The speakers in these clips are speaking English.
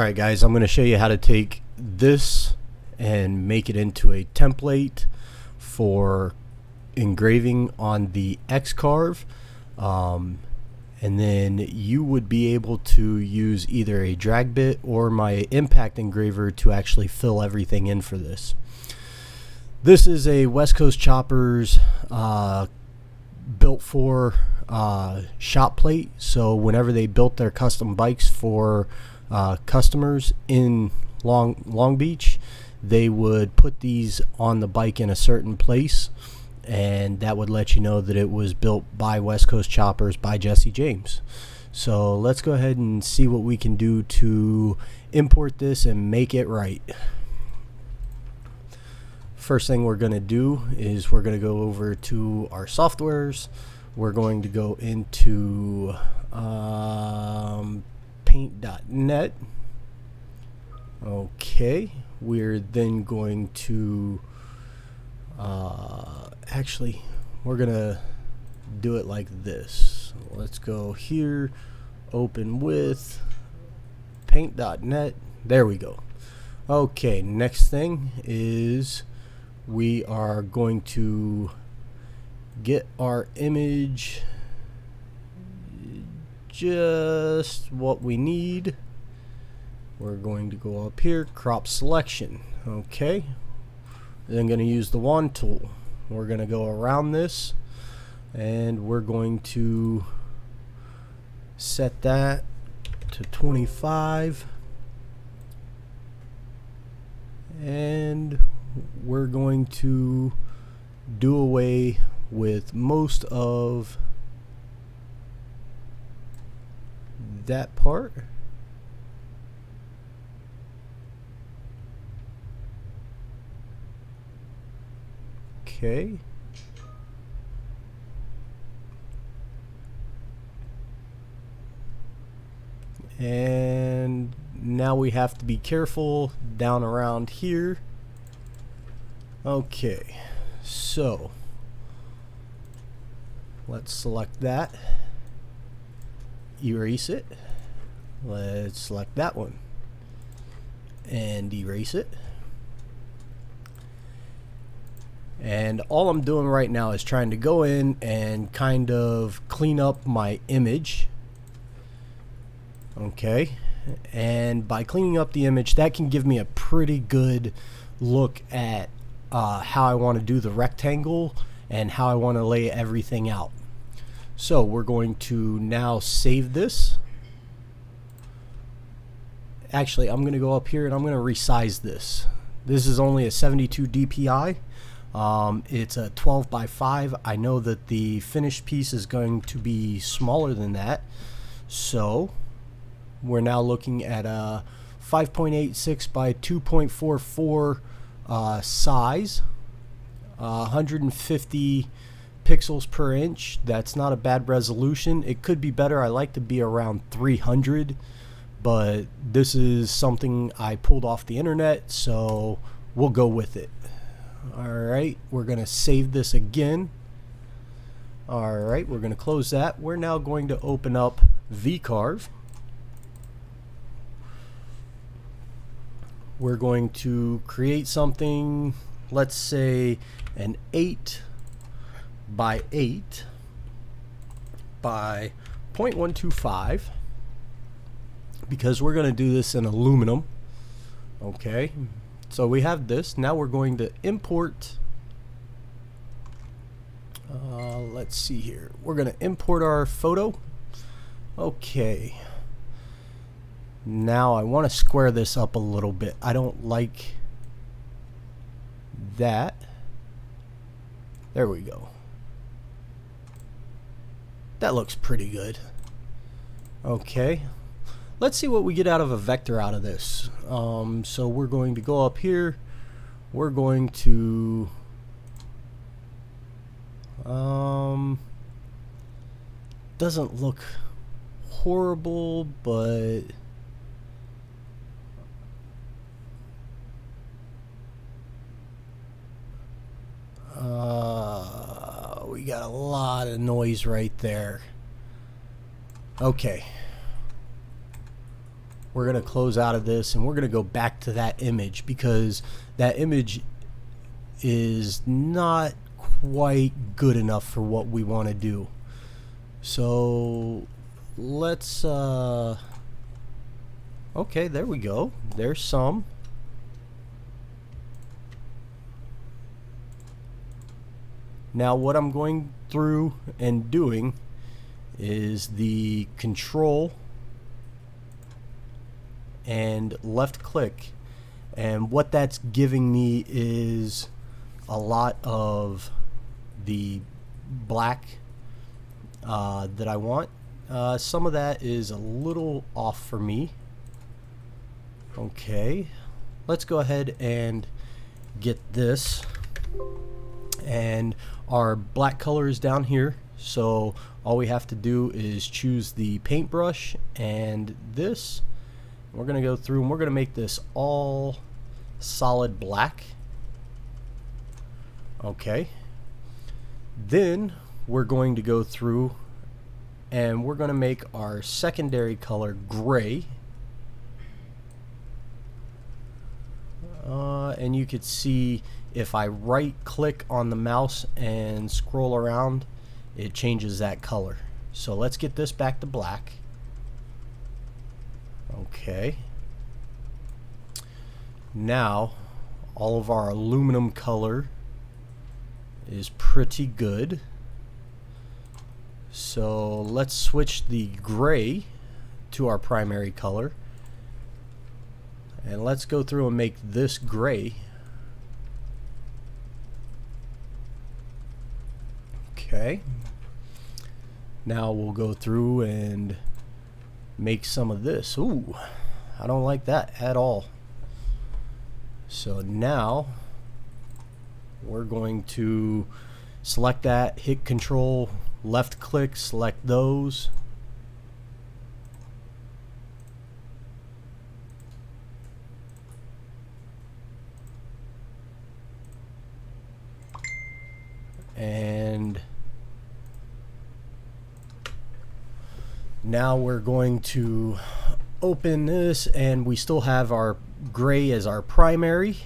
Alright guys, I'm going to show you how to take this and make it into a template for engraving on the X-carve, and then you would be able to use either a drag bit or my impact engraver to actually fill everything in for this. This is a West Coast Choppers built for shop plate, so whenever they built their custom bikes for customers in Long Beach, they would put these on the bike in a certain place, and that would let you know that it was built by West Coast Choppers by Jesse James. So let's go ahead and see what we can do to import this and make it right. First thing we're going to do is we're going to go over to our softwares. We're going to go into paint.net. Okay, we're then going to actually we're gonna do it like this. Let's go here, open with paint.net. There we go. Okay, next thing is we are going to get our image just what we need. We're going to go up here, crop selection. Okay, then going to use the wand tool. We're going to go around this and we're going to set that to 25, and we're going to do away with most of that part. Okay. And now we have to be careful down around here. Okay, so let's select that, erase it. Let's select that one and erase it. And all I'm doing right now is trying to go in and kind of clean up my image. Okay, and by cleaning up the image, that can give me a pretty good look at how I want to do the rectangle and how I want to lay everything out. So we're going to now save this. Actually, I'm going to go up here and I'm going to resize this. This is only a 72 dpi. It's a 12 by 5. I know that the finished piece is going to be smaller than that, so we're now looking at a 5.86 by 2.44 size, 150 pixels per inch. That's not a bad resolution. It could be better. I like to be around 300, but this is something I pulled off the internet, so we'll go with it. Alright, we're going to save this again. Alright, we're going to close that. We're now going to open up VCarve. We're going to create something, let's say an 8 by 8 by 0.125, because we're going to do this in aluminum. Okay, so we have this. Now we're going to import, let's see here, we're going to import our photo. Okay, now I want to square this up a little bit. I don't like that. There we go. That looks pretty good. Okay, let's see what we get out of a vector out of this. So we're going to go up here. We're going to doesn't look horrible, but we got a lot of noise right there. Okay. we're going to close out of this and we're going to go back to that image, because that image is not quite good enough for what we want to do. So let's okay, there we go. There's some. Now what I'm going through and doing is the control and left click, and what that's giving me is a lot of the black that I want. Some of that is a little off for me. Okay, let's go ahead and get this, and our black color is down here, so all we have to do is choose the paintbrush and this. We're going to go through and we're going to make this all solid black. Okay, then we're going to go through and we're going to make our secondary color gray. And you could see if I right click on the mouse and scroll around, it changes that color. So let's get this back to black. Okay, now all of our aluminum color is pretty good, so let's switch the gray to our primary color, and let's go through and make this gray. Okay, now we'll go through and make some of this. Ooh, I don't like that at all. So now we're going to select that, hit control, left click, select those. And now we're going to open this, and we still have our gray as our primary.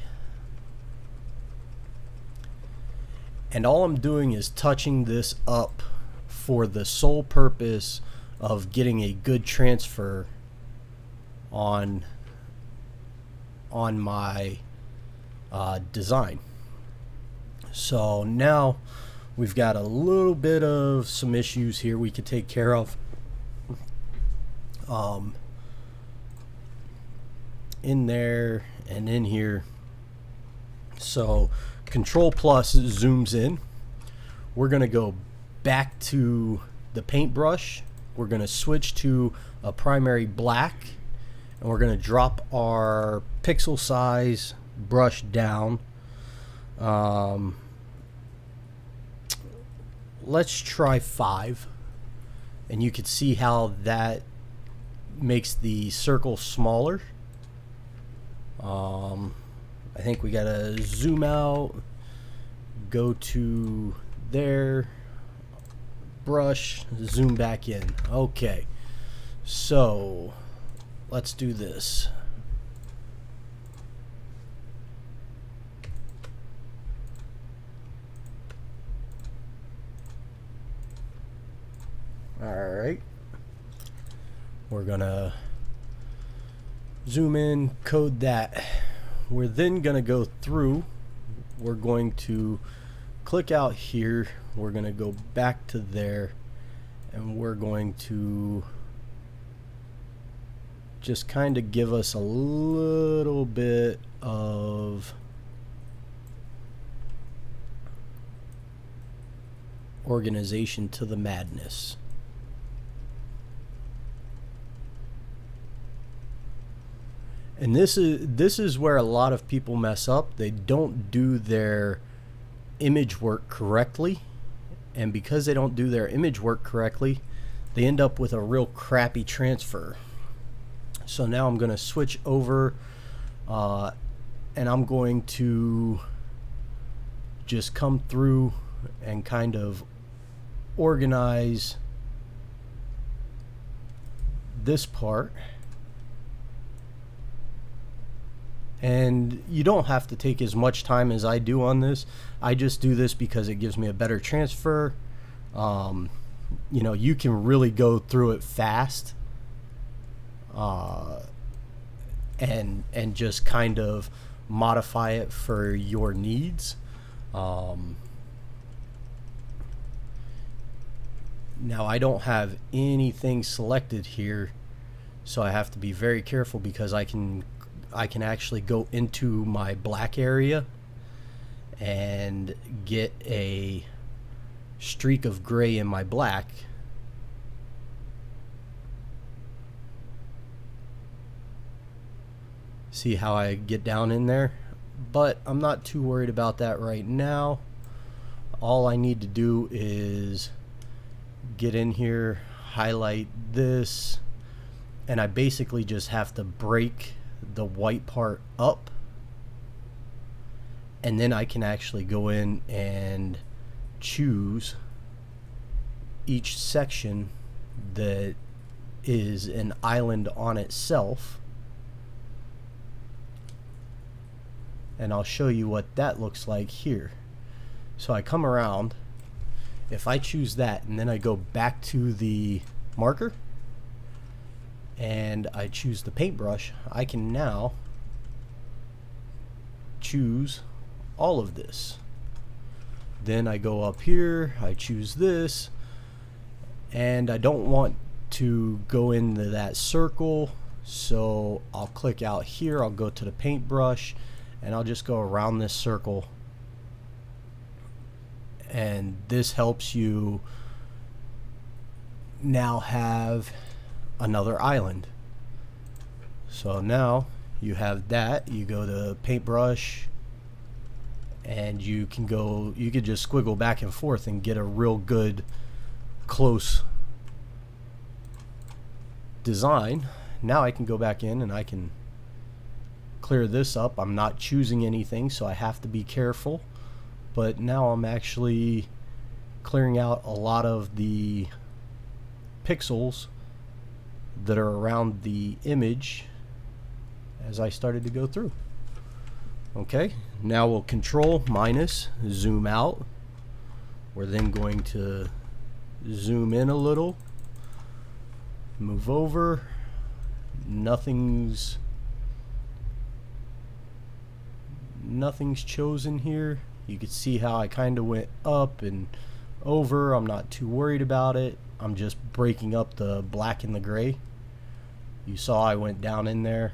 And all I'm doing is touching this up for the sole purpose of getting a good transfer on my design. So now we've got a little bit of some issues here we could take care of. In there and in here. So control plus zooms in. We're going to go back to the paintbrush. We're going to switch to a primary black, and we're going to drop our pixel size brush down. Let's try 5, and you can see how that makes the circle smaller. I think we gotta zoom out, go to there, brush, zoom back in. Okay, so let's do this. Alright, we're gonna zoom in, code that. We're then gonna go through, we're going to click out here, we're gonna go back to there, and we're going to just kind of give us a little bit of organization to the madness. And this is where a lot of people mess up. They don't do their image work correctly, and because they don't do their image work correctly, they end up with a real crappy transfer. So now I'm going to switch over, and I'm going to just come through and kind of organize this part. And you don't have to take as much time as I do on this. I just do this because it gives me a better transfer. You know, you can really go through it fast, and just kind of modify it for your needs. Now I don't have anything selected here, so I have to be very careful because I can actually go into my black area and get a streak of gray in my black. See how I get down in there? But I'm not too worried about that right now. All I need to do is get in here, highlight this, and I basically just have to break the white part up, and then I can actually go in and choose each section that is an island on itself, and I'll show you what that looks like here. So I come around, if I choose that, and then I go back to the marker and I choose the paintbrush, I can now choose all of this. Then I go up here, I choose this, and I don't want to go into that circle, so I'll click out here, I'll go to the paintbrush, and I'll just go around this circle. And this helps you now have another island. So now you have that, you go to paintbrush, and you could just squiggle back and forth and get a real good close design. Now I can go back in and I can clear this up. I'm not choosing anything, so I have to be careful, but now I'm actually clearing out a lot of the pixels that are around the image as I started to go through. Okay, now we'll control minus, zoom out. We're then going to zoom in a little, move over. Nothing's chosen here. You can see how I kind of went up and over. I'm not too worried about it. I'm just breaking up the black and the gray. You saw I went down in there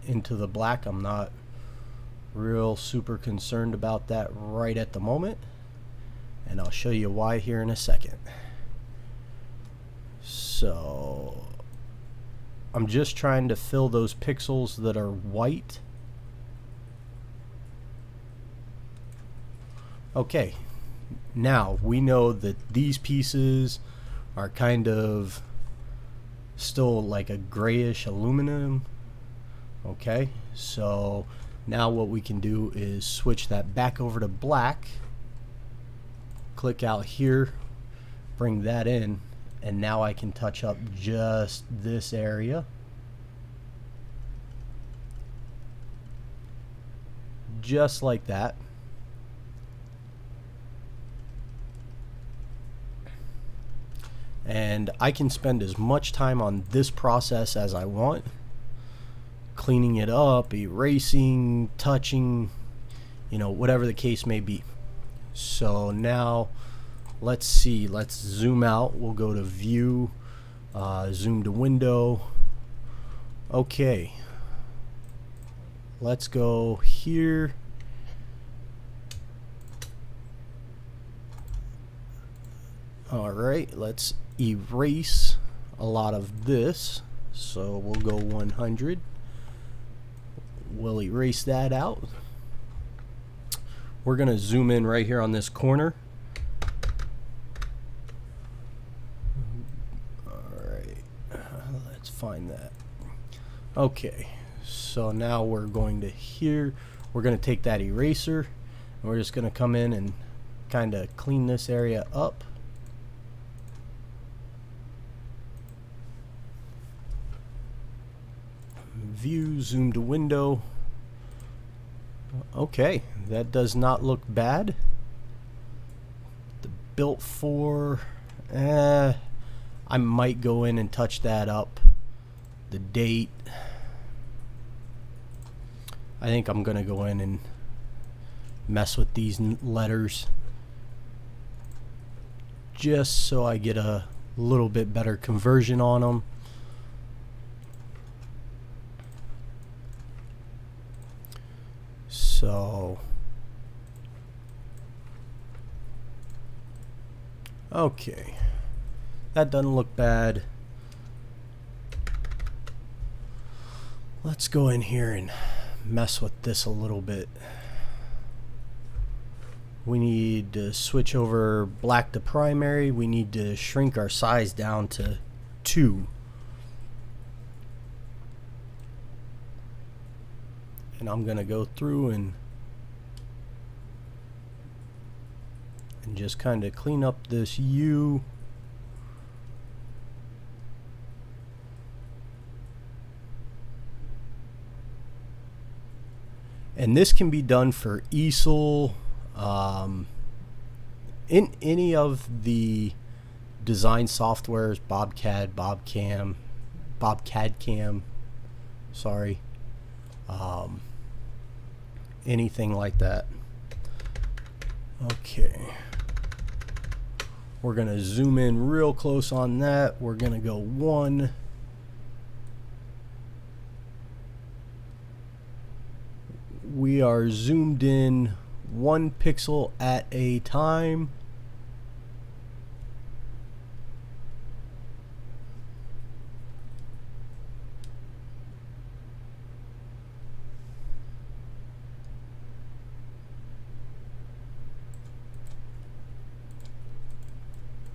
into the black. I'm not real super concerned about that right at the moment, and I'll show you why here in a second. So I'm just trying to fill those pixels that are white. Okay, now we know that these pieces are kind of still like a grayish aluminum. Okay, so now what we can do is switch that back over to black, click out here, bring that in, and now I can touch up just this area. Just like that. And I can spend as much time on this process as I want, cleaning it up, erasing, touching, you know, whatever the case may be. So now let's see, let's zoom out. We'll go to view, zoom to window. Okay, let's go here. All right, let's erase a lot of this. So we'll go 100. We'll erase that out. We're going to zoom in right here on this corner. Alright, let's find that. Okay, so now we're going to here. We're going to take that eraser, and we're just going to come in and kind of clean this area up. view, zoom to window. Okay, that does not look bad. The built for, I might go in and touch that up. The date, I think I'm gonna go in and mess with these letters just so I get a little bit better conversion on them. So okay, that doesn't look bad. Let's go in here and mess with this a little bit. We need to switch over black to primary. We need to shrink our size down to 2. And I'm gonna go through and just kind of clean up this U. And this can be done for easel, in any of the design softwares, BobCAD, sorry, anything like that. Okay, we're gonna zoom in real close on that. We're gonna go 1. We are zoomed in 1 pixel at a time.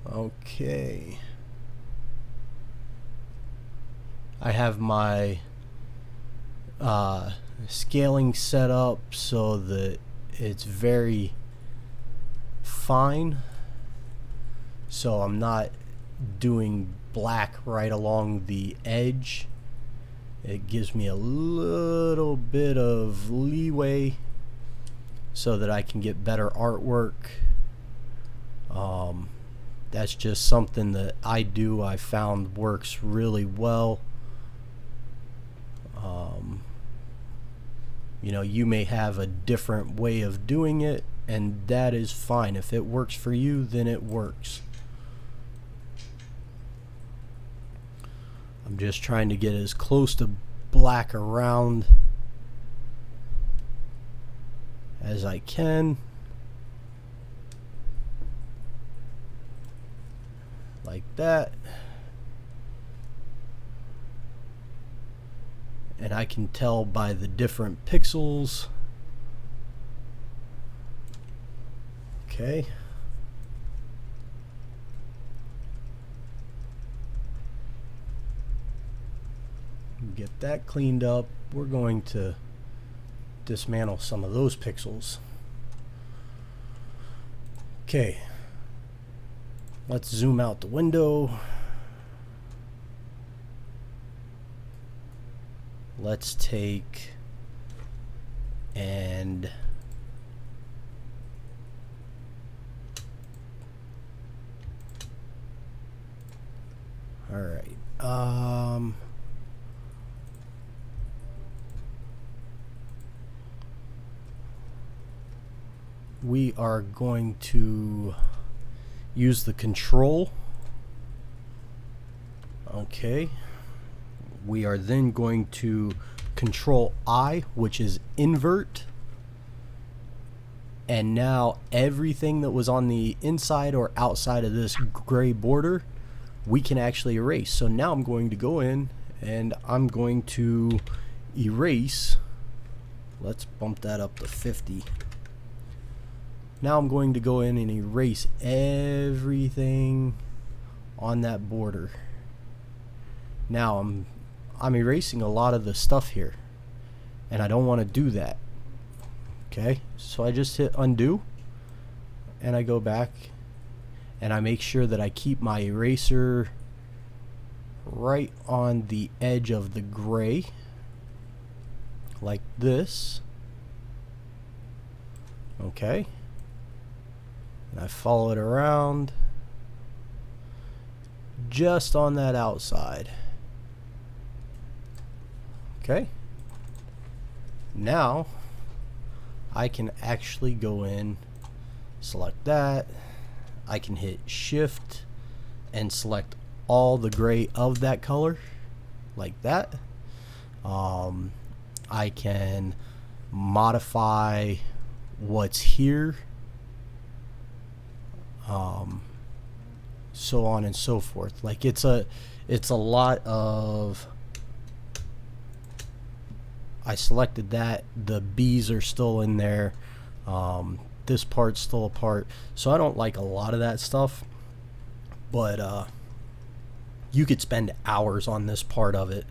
Okay. I have my scaling set up so that it's very fine, so I'm not doing black right along the edge. It gives me a little bit of leeway so that I can get better artwork. That's just something that I found works really well. You know, you may have a different way of doing it, and that is fine. If it works for you, then it works. I'm just trying to get as close to black around as I can. Like that. And I can tell by the different pixels. Okay. Get that cleaned up. We're going to dismantle some of those pixels. Okay. Let's zoom out the window. Let's take and all right. We are going to use the control. Okay. We are then going to control I, which is invert. And now everything that was on the inside or outside of this gray border, we can actually erase. So now I'm going to go in and I'm going to erase. Let's bump that up to 50. Now I'm going to go in and erase everything on that border. Now I'm erasing a lot of the stuff here, and I don't want to do that. Okay, so I just hit undo and I go back and I make sure that I keep my eraser right on the edge of the gray. like this. Okay. And I follow it around just on that outside. Okay. Now I can actually go in, select that. I can hit shift and select all the gray of that color like that. I can modify what's here, so on and so forth. Like it's a lot of, I selected that, the B's are still in there, this part's still a part, so I don't like a lot of that stuff, but you could spend hours on this part of it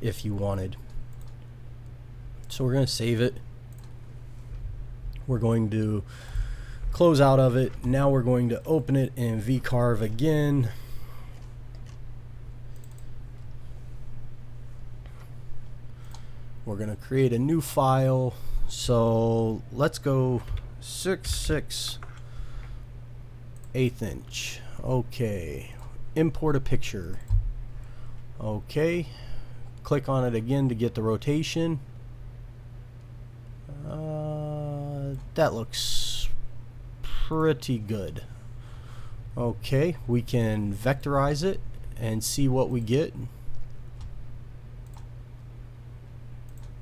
if you wanted. So we're going to save it. We're going to close out of it. Now we're going to open it in vCarve again. We're going to create a new file. So let's go 6/6 1/8 inch. Okay. Import a picture. Okay. Click on it again to get the rotation. That looks pretty good. Okay, we can vectorize it and see what we get.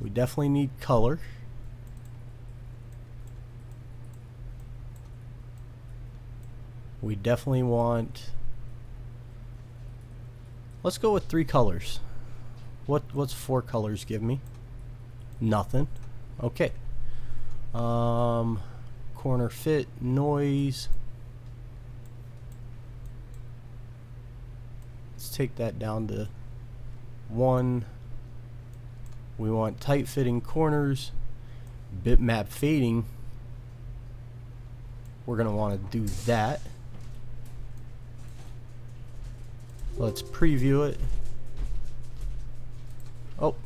We definitely need color. We definitely want, let's go with 3 colors. What's 4 colors give me? Nothing. Okay. Corner fit, noise. Let's take that down to 1. We want tight fitting corners, bitmap fading. We're going to want to do that. Let's preview it. Oh.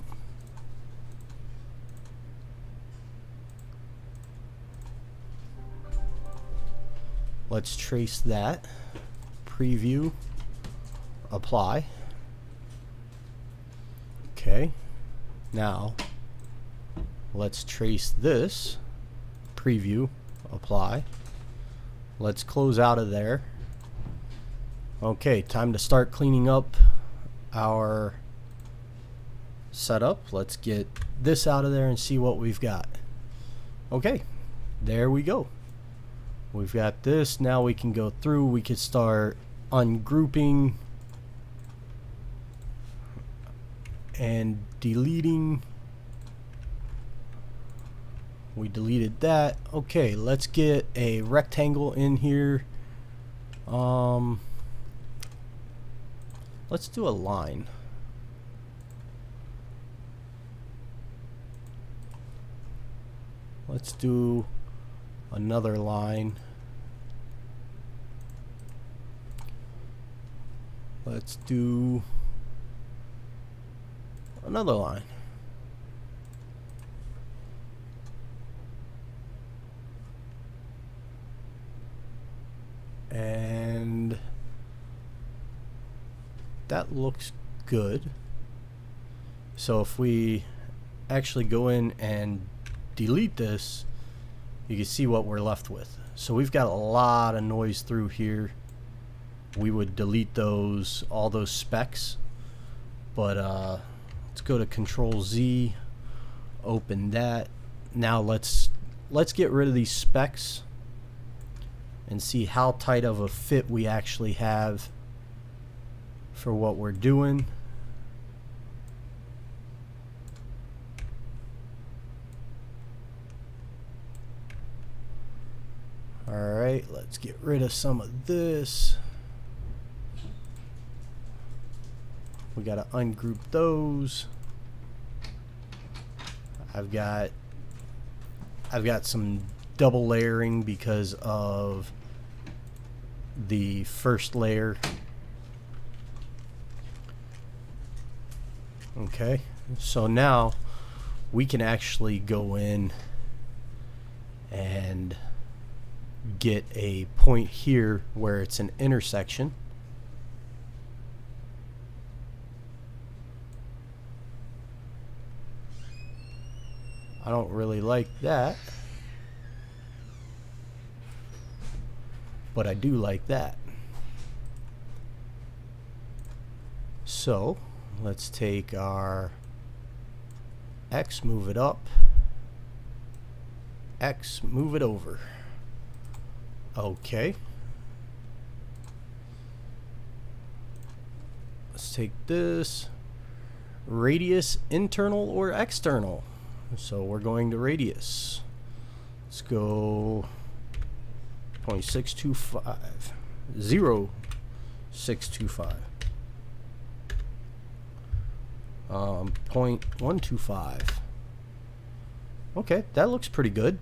Let's trace that. Preview. Apply. Okay. Now, let's trace this. Preview. Apply. Let's close out of there. Okay, time to start cleaning up our setup. Let's get this out of there and see what we've got. Okay, there we go. We've got this. Now we can go through. We could start ungrouping and deleting. We deleted that. Okay, let's get a rectangle in here. Let's do a line. Let's do another line. Let's do another line. And that looks good. So if we actually go in and delete this, you can see what we're left with. So we've got a lot of noise through here. We would delete those, all those specs, but let's go to Control Z, open that. Now let's get rid of these specs and see how tight of a fit we actually have for what we're doing. Alright, let's get rid of some of this. We gotta ungroup those. I've got some double layering because of the first layer. Okay, so now we can actually go in and get a point here where it's an intersection. I don't really like that, but I do like that. So let's take our X, move it up, X, move it over. Okay. Let's take this. Radius, internal or external? So we're going to radius. Let's go 0.625. 0.625. 0.125. Okay, that looks pretty good.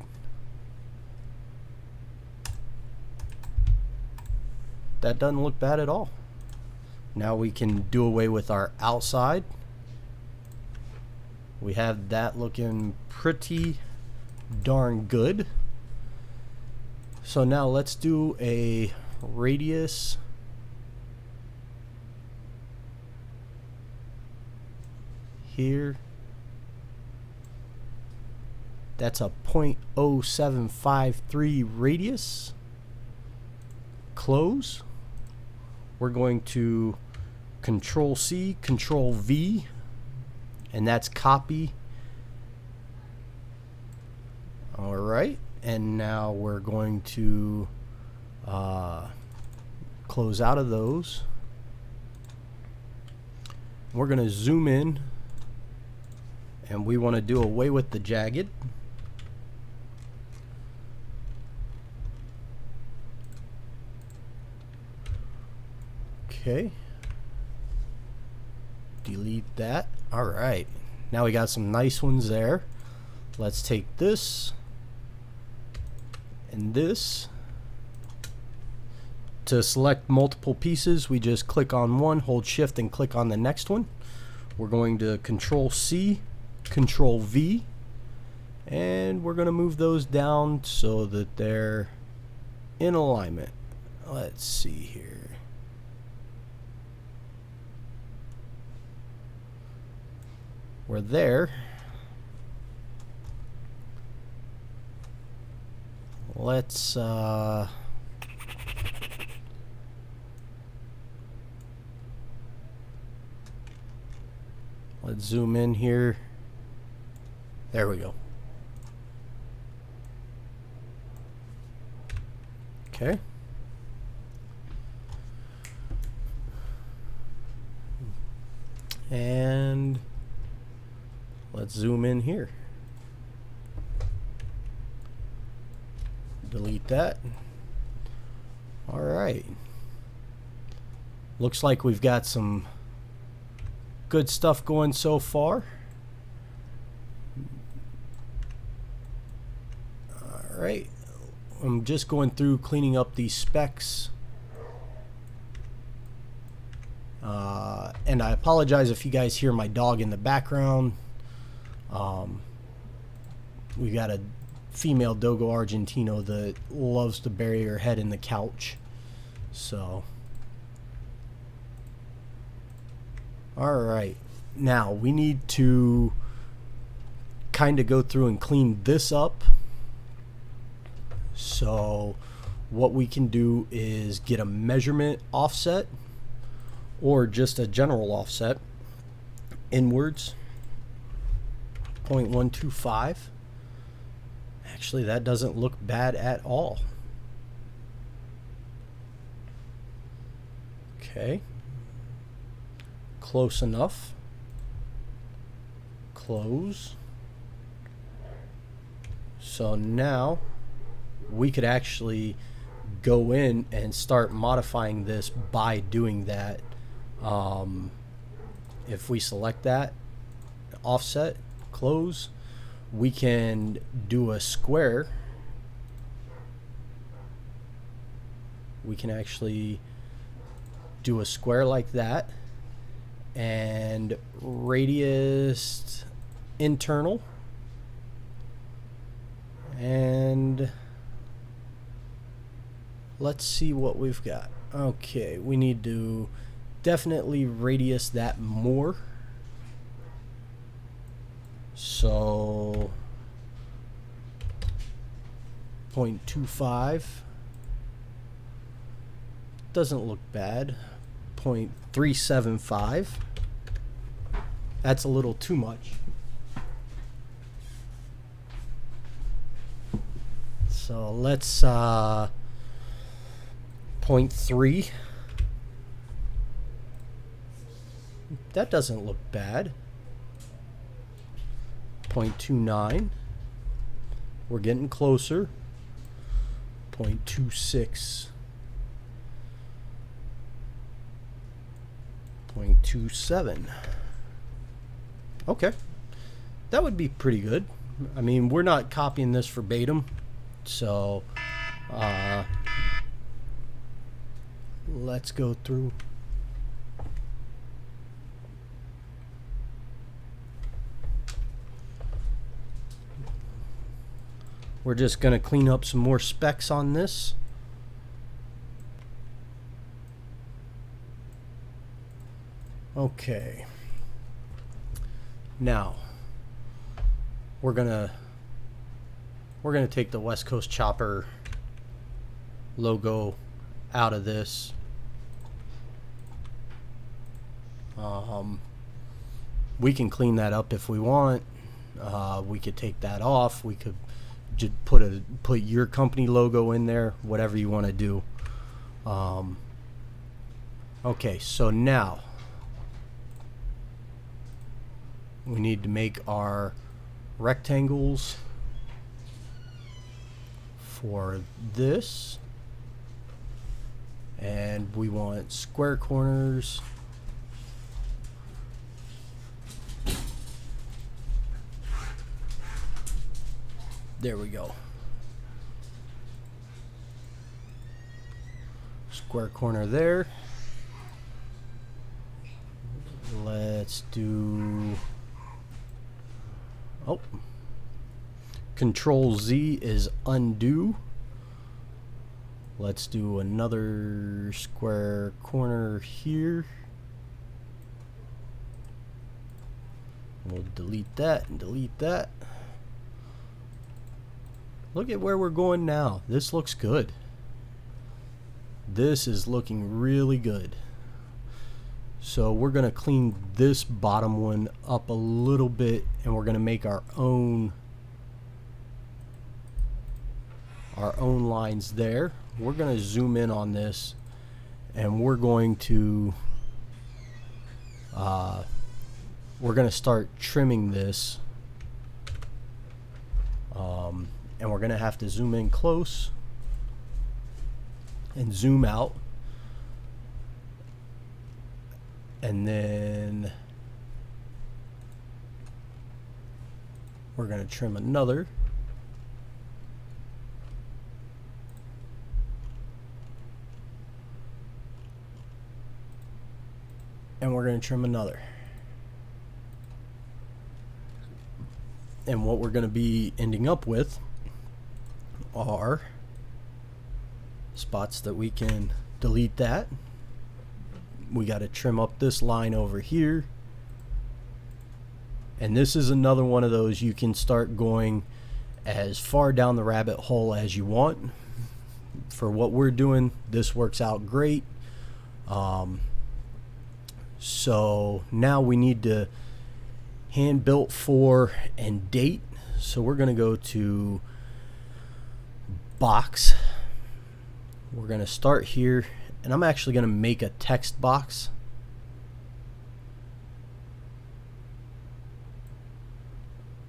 That doesn't look bad at all. Now we can do away with our outside. We have that looking pretty darn good. So now let's do a radius here. That's a 0.0753 radius. Close. We're going to Control C, Control V, and that's copy. All right, and now we're going to close out of those. We're going to zoom in, and we want to do away with the jagged. Okay. Delete that. All right. Now we got some nice ones there. Let's take this and this. To select multiple pieces, we just click on one, hold shift and click on the next one. We're going to Control C, Control V, and we're going to move those down so that they're in alignment. Let's see here. We're there. Let's let's zoom in here. There we go. Okay. And let's zoom in here. Delete that. All right. Looks like we've got some good stuff going so far. All right. I'm just going through cleaning up these specs. And I apologize if you guys hear my dog in the background. We got a female Dogo Argentino that loves to bury her head in the couch. So, alright, now we need to kind of go through and clean this up. So what we can do is get a measurement offset or just a general offset inwards. 0.125. Actually, that doesn't look bad at all. Okay. Close enough. Close. So now we could actually go in and start modifying this by doing that. If we select that, offset, close, we can do a square. We can actually do a square like that, and radius internal And let's see what we've got. Okay, we need to definitely radius that more. So 0.25 doesn't look bad. 0.375, that's a little too much. So let's 0.3. That doesn't look bad. 0.29. We're getting closer. 0.26. 0.27. Okay. That would be pretty good. I mean, we're not copying this verbatim, so let's go through. We're just going to clean up some more specs on this. Okay. Now, we're gonna take the West Coast Chopper logo out of this. We can clean that up if we want. We could take that off. We could just put your company logo in there, whatever you want to do. Okay, so now we need to make our rectangles for this, and we want square corners. There we go. Square corner there. Let's do, oh, Control Z is undo. Let's do another square corner here. We'll delete that and delete that. Look at where we're going now. This looks good. This is looking really good. So we're going to clean this bottom one up a little bit, and we're going to make our own lines there. We're going to zoom in on this, and we're going to start trimming this. And we're going to have to zoom in close and zoom out. And then we're going to trim another. And we're going to trim another. And what we're going to be ending up with are spots that we can delete that. We got to trim up this line over here. And this is another one of those you can start going as far down the rabbit hole as you want. For what we're doing, this works out great. So now we need to hand built for and date. So we're going to go to box. We're going to start here, and I'm actually going to make a text box.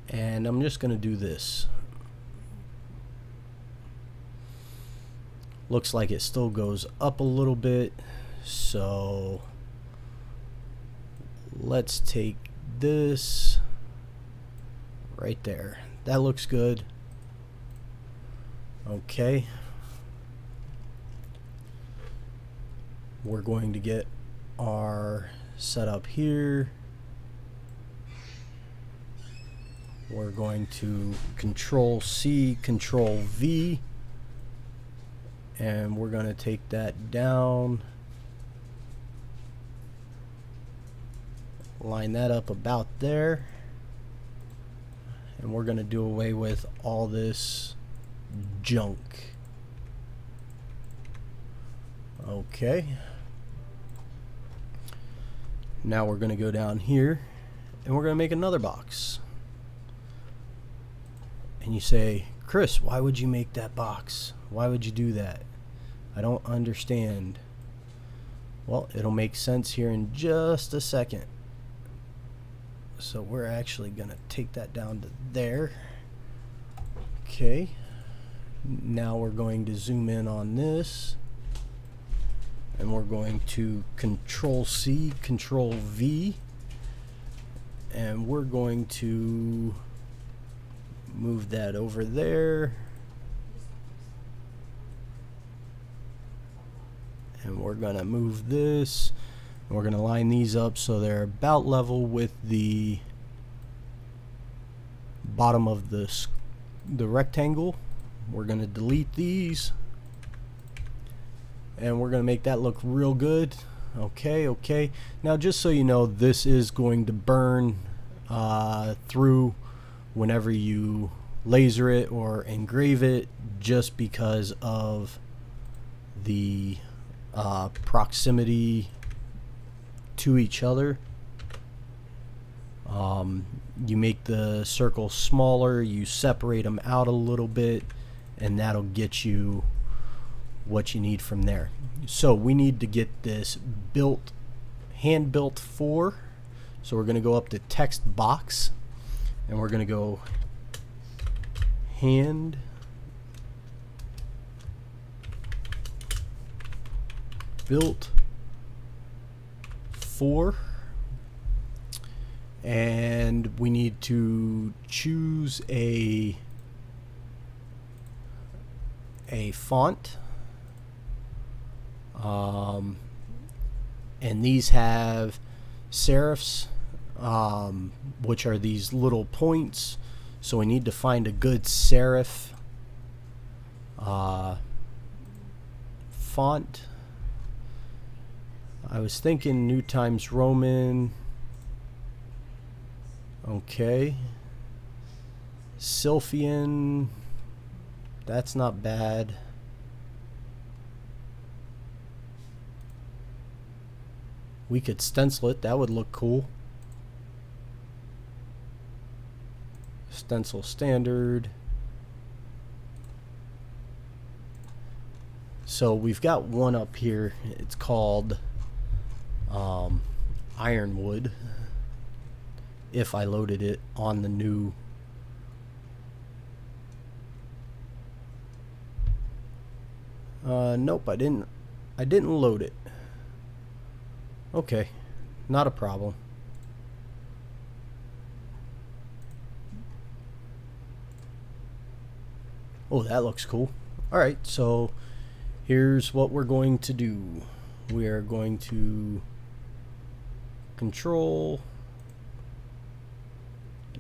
And I'm just going to do this. Looks like it still goes up a little bit, so let's take this right there. That looks good. Okay. We're going to get our setup here. We're going to Control C, Control V, and we're going to take that down, line that up about there, and we're going to do away with all this junk. Okay. Now we're going to go down here and we're going to make another box. And you say, Chris, why would you make that box? Why would you do that? I don't understand. Well, it'll make sense here in just a second. So we're actually going to take that down to there. Okay. Now we're going to zoom in on this. And we're going to Control C, Control V, and we're going to move that over there, and we're going to move this, and we're going to line these up so they're about level with the bottom of the rectangle. We're going to delete these. And we're going to make that look real good. Okay. Now, just so you know, this is going to burn through whenever you laser it or engrave it, just because of the proximity to each other. You make the circles smaller, you separate them out a little bit, and that'll get you what you need from there. So we need to get this built, hand built for. So we're going to go up to text box and we're going to go hand built for, and we need to choose a font. And these have serifs, which are these little points. So we need to find a good serif font. I was thinking New Times Roman. Okay. Sylphian. That's not bad. We could stencil it. That would look cool. Stencil standard. So we've got one up here. It's called Ironwood. If I loaded it on the new. Nope, I didn't load it. Okay, not a problem. Oh, that looks cool. Alright, so here's what we're going to do. We are going to control.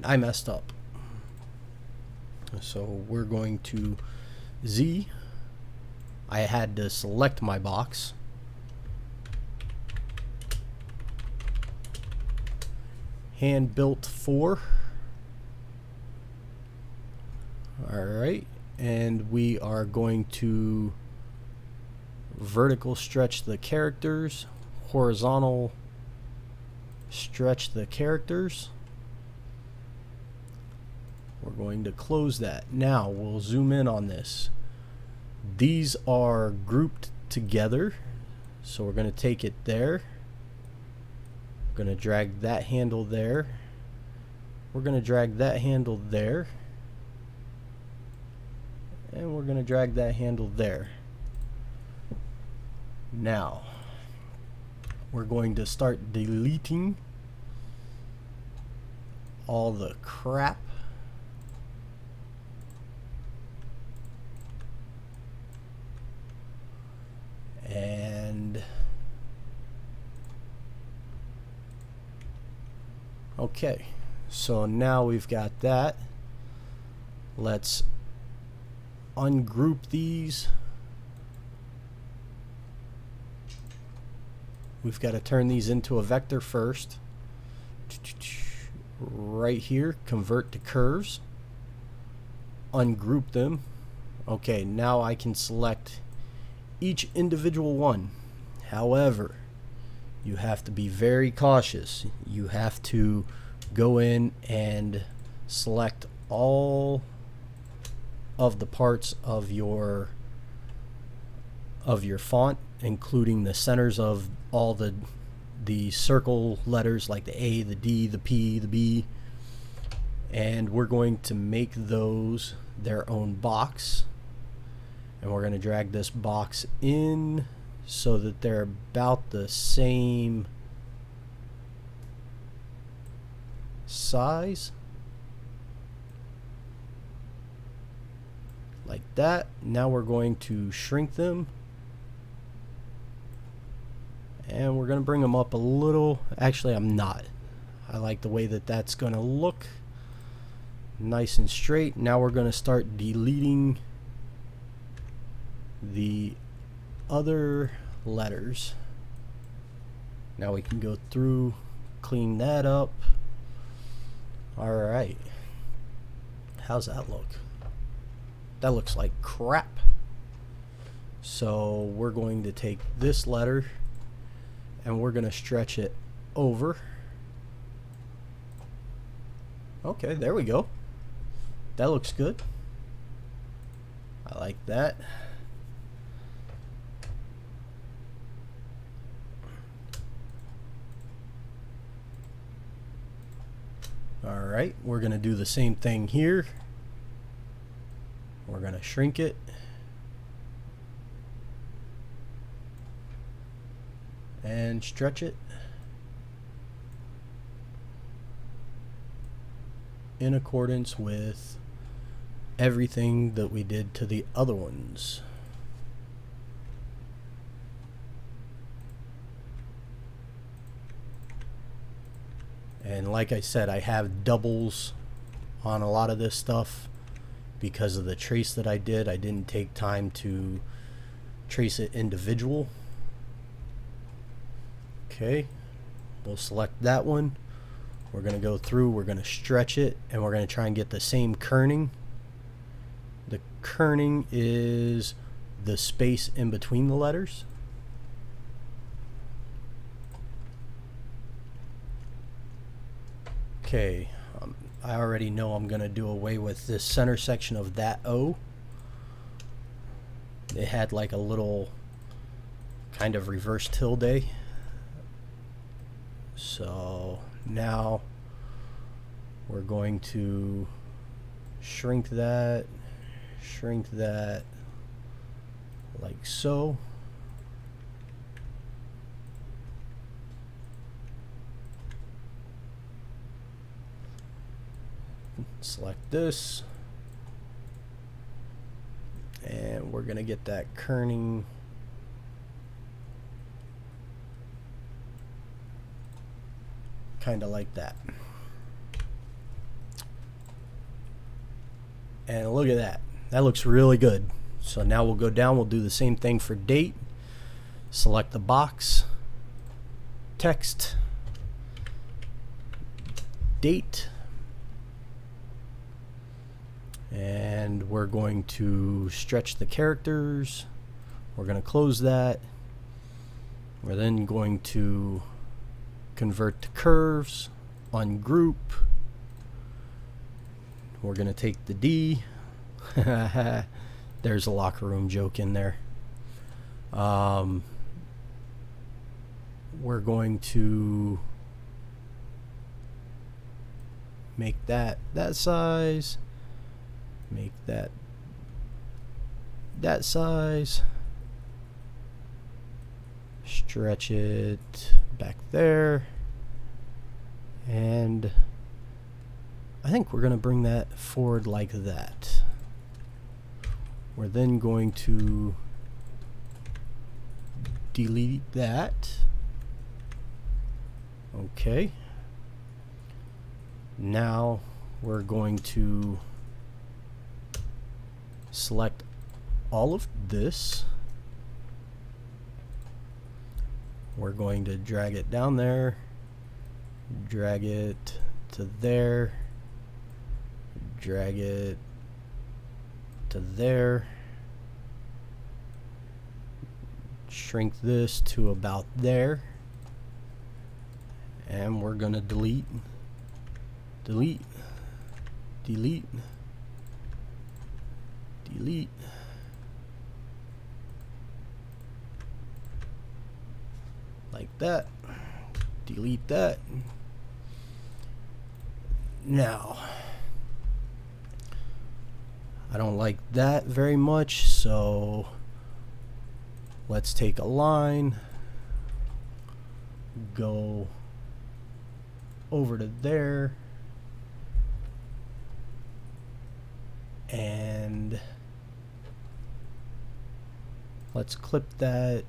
I messed up. So we're going to Z. I had to select my box. Hand built for. Alright, and we are going to vertical stretch the characters, horizontal stretch the characters. We're going to close that. Now we'll zoom in on this. These are grouped together, so we're going to take it there. We're going to drag that handle there. We're going to drag that handle there. And we're going to drag that handle there. Now, we're going to start deleting all the crap. And okay, So now we've got that. Let's ungroup these. We've got to turn these into a vector first. Right here, convert to curves. Ungroup them. Okay, now I can select each individual one. However, you have to be very cautious. You have to go in and select all of the parts of your font, including the centers of all the circle letters like the A, the D, the P, the B, and we're going to make those their own box, and we're going to drag this box in so that they're about the same size, like that. Now we're going to shrink them, and we're going to bring them up a little. Actually, I'm not. I like the way that that's going to look nice and straight. Now we're going to start deleting the other letters. Now we can go through, clean that up. Alright, how's that look? That looks like crap. So we're going to take this letter and we're going to stretch it over. Okay, there we go. That looks good. I like that. Alright, we're going to do the same thing here. We're going to shrink it. And stretch it in accordance with everything that we did to the other ones. And like I said, I have doubles on a lot of this stuff because of the trace that I did. I didn't take time to trace it individual. Okay, we'll select that one. We're going to go through, we're going to stretch it, and we're going to try and get the same kerning. The kerning is the space in between the letters. Okay, I already know I'm going to do away with this center section of that O. It had like a little kind of reverse tilde. So now we're going to shrink that like so. Select this, and we're going to get that kerning kind of like that. And look at that. That looks really good. So now we'll go down, we'll do the same thing for date. Select the box, text, date, and we're going to stretch the characters. We're going to close that. We're then going to convert to curves, ungroup. We're going to take the D. There's a locker room joke in there. We're going to make that size, make that size, stretch it back there, and I think we're going to bring that forward like that. We're then going to delete that. Okay. Now we're going to select all of this. We're going to drag it down there, drag it to there, drag it to there, shrink this to about there, and we're gonna delete, delete, delete, delete, like that, delete that. Now I don't like that very much, so let's take a line, go over to there, and let's clip that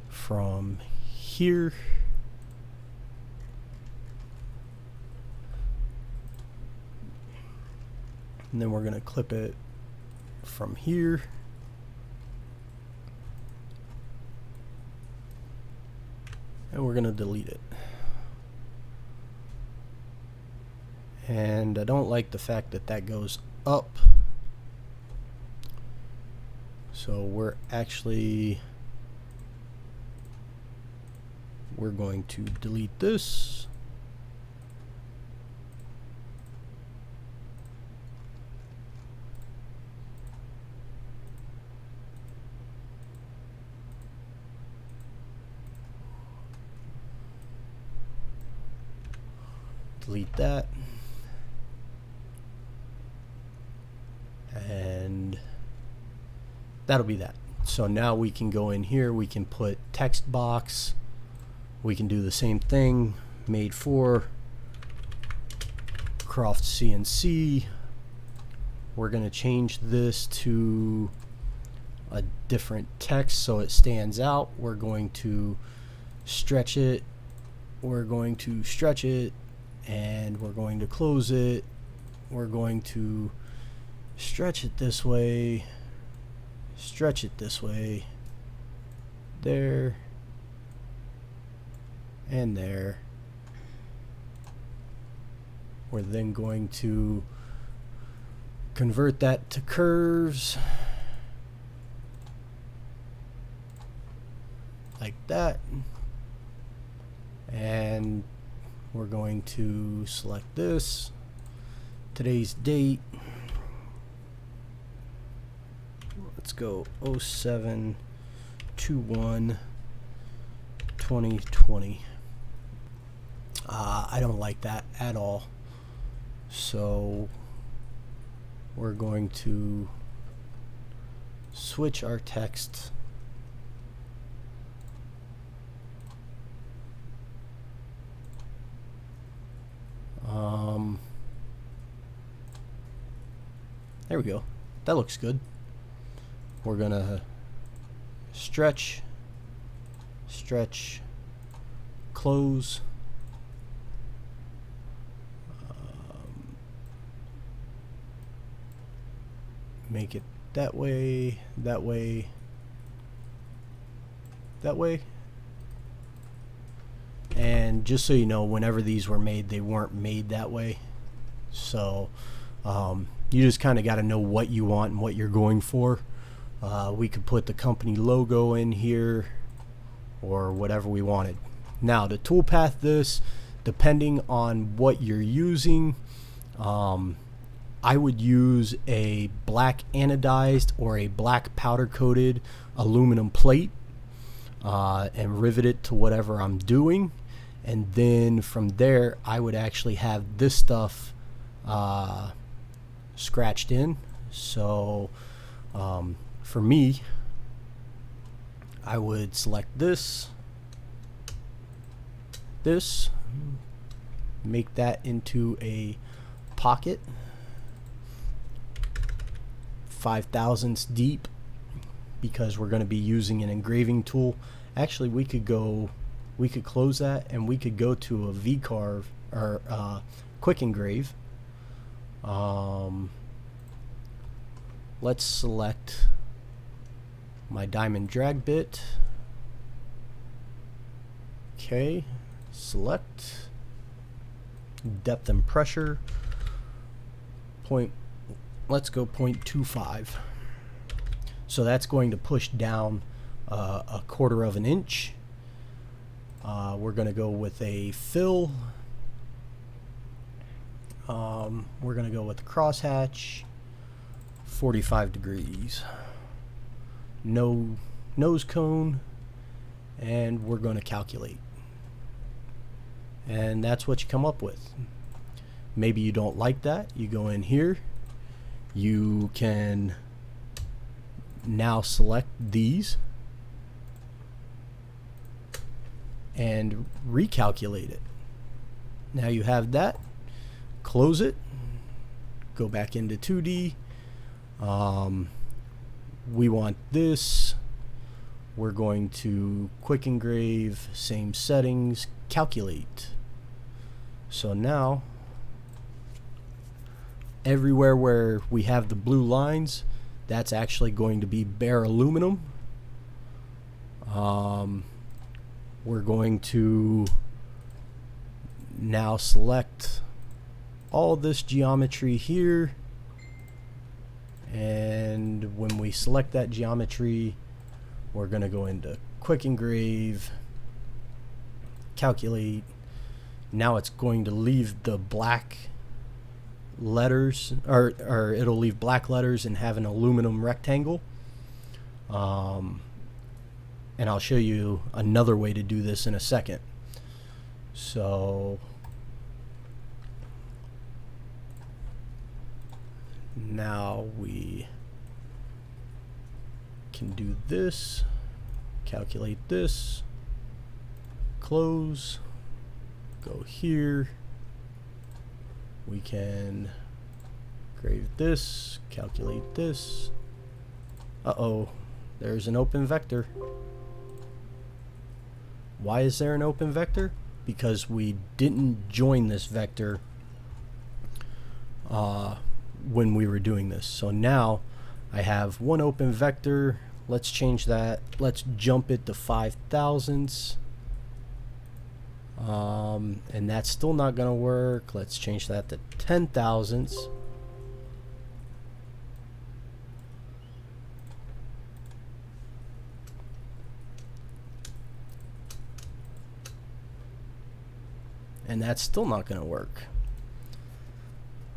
from here. And then we're going to clip it from here. And we're going to delete it. And I don't like the fact that that goes up. So we're going to delete this. Delete that. And that'll be that. So now we can go in here, we can put text box, we can do the same thing, made for Croft CNC. We're going to change this to a different text so it stands out. We're going to stretch it, we're going to stretch it, and we're going to close it. We're going to stretch it this way, stretch it this way, there, and there. We're then going to convert that to curves, like that, and we're going to select this, today's date, let's go 07/21/2020. I don't like that at all, so we're going to switch our text there we go. That looks good. We're gonna stretch, stretch, close, make it that way, that way, that way. And just so you know, whenever these were made, they weren't made that way. So you just kind of got to know what you want and what you're going for. We could put the company logo in here or whatever we wanted. Now to toolpath this, depending on what you're using, I would use a black anodized or a black powder coated aluminum plate and rivet it to whatever I'm doing, and then from there I would actually have this stuff scratched in. So for me, I would select this, make that into a pocket 5/1000 deep, because we're going to be using an engraving tool. Actually, we could close that and we could go to a V-carve or quick engrave. Let's select my diamond drag bit. Okay, select depth and pressure. Let's go 0.25. So that's going to push down a 1/4 of an inch. We're going to go with a fill. We're going to go with the crosshatch, 45 degrees. No nose cone, and we're going to calculate. And that's what you come up with. Maybe you don't like that. You go in here. You can now select these and recalculate it. Now you have that. Close it. Go back into 2D. We want this. We're going to quick engrave, same settings, calculate. So now everywhere where we have the blue lines, that's actually going to be bare aluminum. We're going to now select all this geometry here, and when we select that geometry, we're going to go into quick engrave, calculate. Now it's going to leave the black letters, or it'll leave black letters and have an aluminum rectangle. And I'll show you another way to do this in a second. So now we can do this, calculate this, close, go here. We can grave this, calculate this. Uh-oh, there's an open vector. Why is there an open vector? Because we didn't join this vector when we were doing this. So now I have one open vector. Let's change that. Let's jump it to 5 thousandths. And that's still not going to work. Let's change that to 10 thousandths. And that's still not going to work.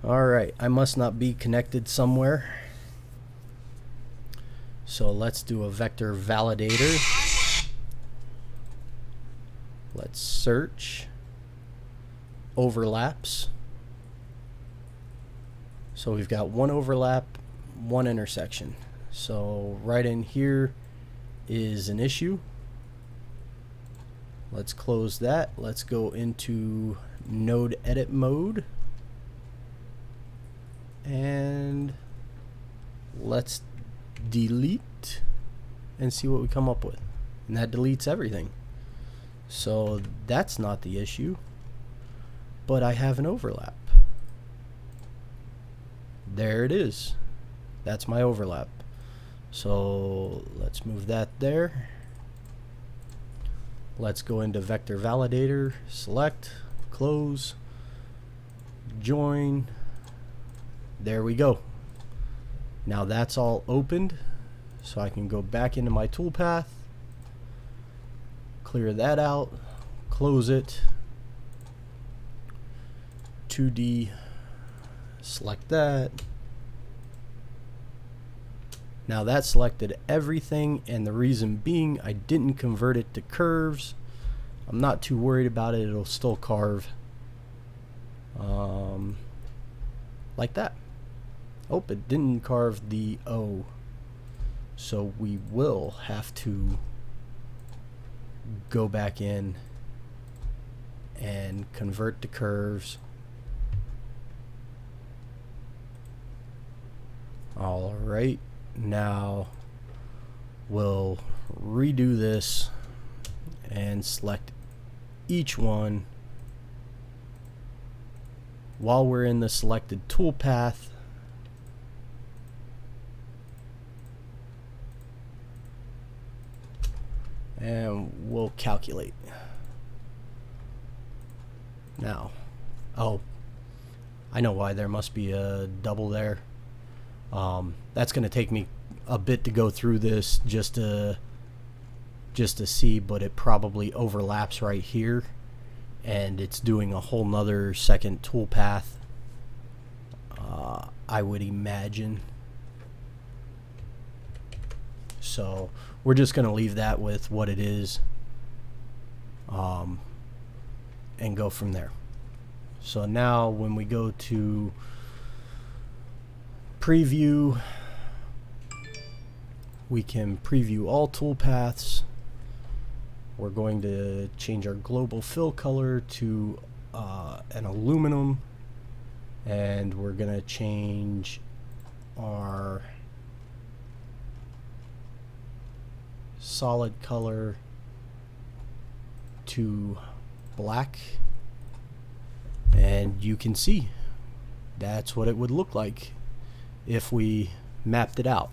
Alright, I must not be connected somewhere. So let's do a vector validator. Let's search overlaps. So we've got one overlap, one intersection. So right in here is an issue. Let's close that. Let's go into node edit mode. And let's delete and see what we come up with. And that deletes everything. So that's not the issue. But I have an overlap. There it is. That's my overlap. So let's move that there. Let's go into vector validator, select, close, join. There we go. Now that's all opened, so I can go back into my toolpath, clear that out, close it, 2D, select that. Now that selected everything, and the reason being I didn't convert it to curves. I'm not too worried about it. It'll still carve like that. Oh, it didn't carve the O. So we will have to go back in and convert to curves. All right. Now we'll redo this and select each one while we're in the selected toolpath, and we'll calculate. Now, oh, I know why there must be a double there. That's going to take me a bit to go through this just to see, but it probably overlaps right here, and it's doing a whole nother second toolpath, I would imagine. So we're just going to leave that with what it is, and go from there. So now when we go to preview, we can preview all toolpaths. We're going to change our global fill color to an aluminum, and we're going to change our solid color to black, and you can see that's what it would look like if we mapped it out.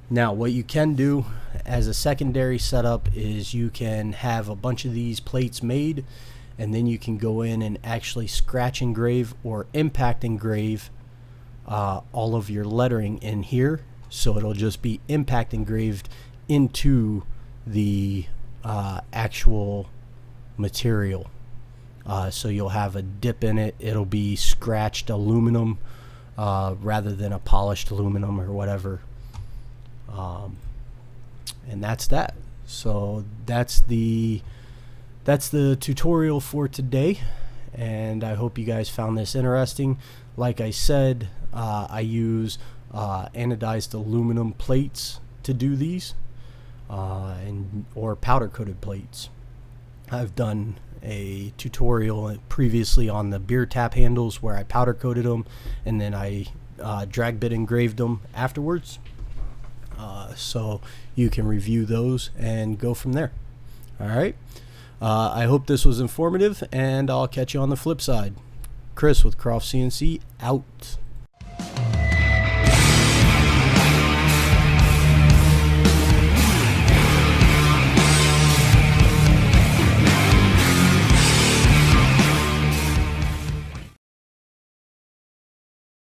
Now what you can do as a secondary setup is you can have a bunch of these plates made, and then you can go in and actually scratch engrave or impact engrave all of your lettering in here, so it'll just be impact engraved into the actual material. So you'll have a dip in it. It'll be scratched aluminum rather than a polished aluminum or whatever. And that's that. So that's the tutorial for today, and I hope you guys found this interesting. Like I said, I use anodized aluminum plates to do these, or powder coated plates. I've done a tutorial previously on the beer tap handles where I powder coated them, and then I drag bit engraved them afterwards. So you can review those and go from there. Alright, I hope this was informative, and I'll catch you on the flip side. Chris with Croft CNC out.